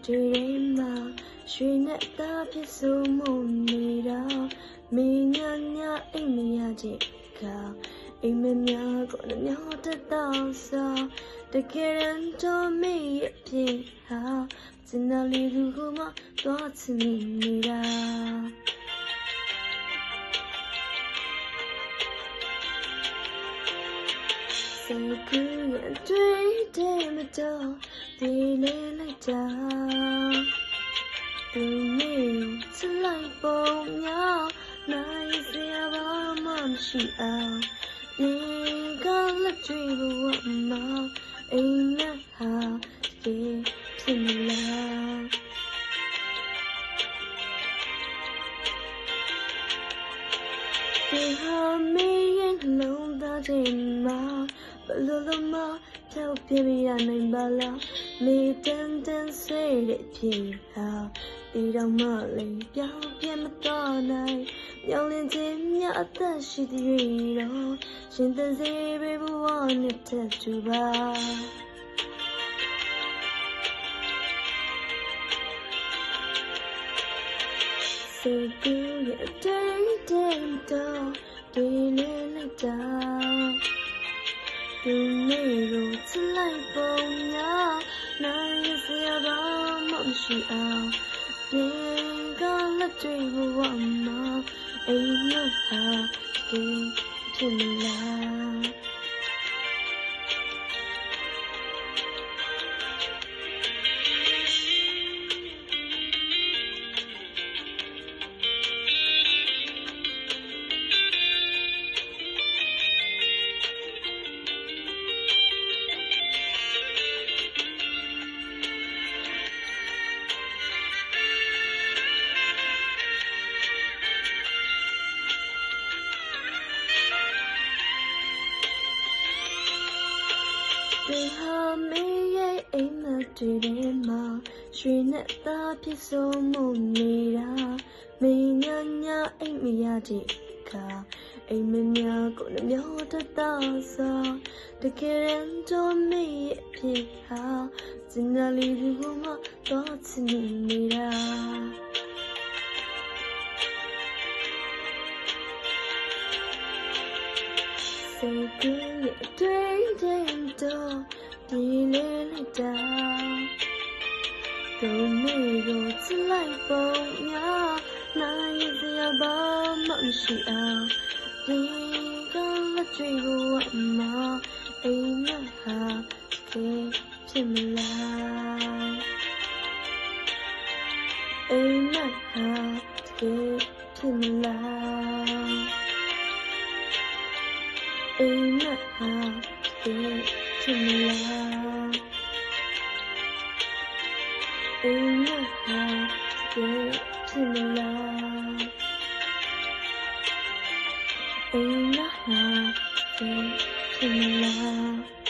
တွေမှာရွှေနဲ့သားဖြစ်ဆိုမှုနေတာမင်းညာညာအိမ်မရခြင်းကအိမ်မများကိုလည်းမျောတတ်တော့စားတကယ်တော့မေးရဖြစ်ဟာစင်နာလေးသူကမှသွားချင်နေတာစိတ်ကူးရတွေ့တယ်မတော့ဒီလေလိုက်တာသူမျိုးချလိုက်ပုံများနိုင်စရာဘာမှမရှိအောင်ဒီကလက်တွေ့ဘဝမှာအိမ်နဲ့ဟာဒီဖြစ်မလားဒီဟာမေးရင်လုံးသားခြင်းမှာဘလို့လို့မထောက်ပြရနိုင်ပါလားနေတန်းတန်းဆွေးတဲ့ဖြစ်ဟာဒီတော့မှလည်းပြောင်းပြမတော့နိုင်ညောင်းလင်းခြင်းမြအသက်ရှိသေးတော့ရှင်သန်စေဘေဘဝနဲ့ထပ်တူပါစိတ်ကူးရတဲ့တော့ဒီလေလိုက်တာသူမျိုးချလိုက်ပုံများနိုင်စရာဘာမှမရှိအောင်ဒီကလက်တွေ့ဘဝမှာအိမ်မဟာဒီဖြစ်မလားဒီဟာမေးရဲ့အိမ်မက်တွေမှာရွှေနဲ့သားဖြစ်ဆိုမှုနေတာမင်းညာညာအိမ်မရခြင်းကအိမ်မများကိုလည်းမျောတတ်တော့စားတကယ်တော့မေးရဲ့ဖြစ်ဟာစင်နာလေးဒီကမှတော့ချင်နေတာစိတ်ကူးရတွေ့တယ်တော့ဒီလေလိုက်တာသူမျိုးကိုချလိုက်ပုံများနိုင်စရာဘာမှမရှိအောင်ဒီကလက်တွေ့ဘဝမှာအိမ်မဟာဒီဖြစ်မလားအိမ်မဟာဒီဖြစ်မလားအိမ်မဟာဒီဖြစ်မလားအိမ်မဟာဒီဖြစ်မလားအိမ်မဟာဒီဖြစ်မလား